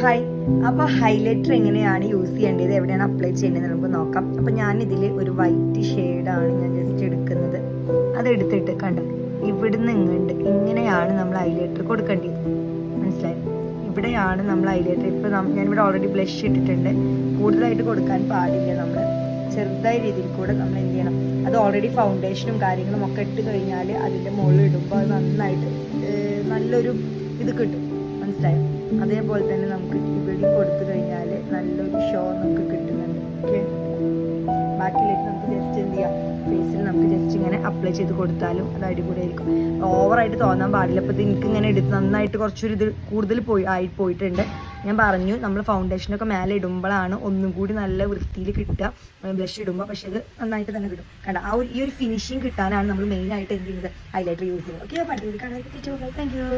Hi. അപ്പോൾ highlighter എങ്ങനെയാണ് use ചെയ്യേണ്ടത്, എവിടെയാണ് അപ്ലൈ ചെയ്യേണ്ടത് നമുക്ക് നോക്കാം. അപ്പോൾ ഞാനിതിൽ ഒരു വൈറ്റ് ഷെയ്ഡാണ് ഞാൻ ജസ്റ്റ് എടുക്കുന്നത്. അതെടുത്തിട്ട് കണ്ടോ, ഇവിടുന്ന് ഇങ്ങനെയാണ് നമ്മൾ ഹൈലൈറ്റർ കൊടുക്കേണ്ടത്. മനസ്സിലായി? ഇവിടെയാണ് നമ്മൾ ഹൈലൈറ്റർ. ഇപ്പോൾ ഞാനിവിടെ ഓൾറെഡി ബ്ലഷ് ഇട്ടിട്ടുണ്ട്. കൂടുതലായിട്ട് കൊടുക്കാൻ പാടില്ല. നമ്മൾ ചെറുതായ രീതിയിൽ കൂടെ നമ്മൾ എന്ത് ചെയ്യണം, അത് ഓൾറെഡി ഫൗണ്ടേഷനും കാര്യങ്ങളും ഒക്കെ ഇട്ട് കഴിഞ്ഞാൽ അതിൻ്റെ മുകളിൽ ഇടുമ്പോൾ അത് നന്നായിട്ട് നല്ലൊരു ഇത് കിട്ടും. മനസ്സിലായോ? അതേപോലെ തന്നെ നമുക്ക് ഇവിടെ കൊടുത്തു കഴിഞ്ഞാൽ നല്ലൊരു ഷോ നമുക്ക് കിട്ടുന്നുണ്ട്. ഓക്കെ, ബാക്കിയിലേക്ക് നമുക്ക് ജസ്റ്റ് എന്ത് ചെയ്യാം, ഫേസിൽ നമുക്ക് ജസ്റ്റ് ഇങ്ങനെ അപ്ലൈ ചെയ്ത് കൊടുത്താലും അത് അടിപൊളിയായിരിക്കും. ഓവറായിട്ട് തോന്നാൻ പാടില്ല. അപ്പോൾ ഇത് എനിക്കിങ്ങനെ എടുത്ത് നന്നായിട്ട് കുറച്ചൊരു ഇത് കൂടുതൽ പോയിട്ടുണ്ട്. ഞാൻ പറഞ്ഞു, നമ്മൾ ഫൗണ്ടേഷനൊക്കെ മേലെ ഇടുമ്പോഴാണ് ഒന്നും കൂടി നല്ല വൃത്തിയിൽ കിട്ടുക ബ്ലഷ് ഇടുമ്പോൾ. പക്ഷേ ഇത് നന്നായിട്ട് തന്നെ കിട്ടും. കണ്ട, ഈ ഒരു ഫിനിഷിങ് കിട്ടാനാണ് നമ്മൾ മെയിനായിട്ട് എന്ത് ചെയ്യുന്നത്, ഹൈലൈറ്റർ യൂസ് ചെയ്യുന്നത്. ഓക്കെ, പഠിക്കാൻ താങ്ക് യു.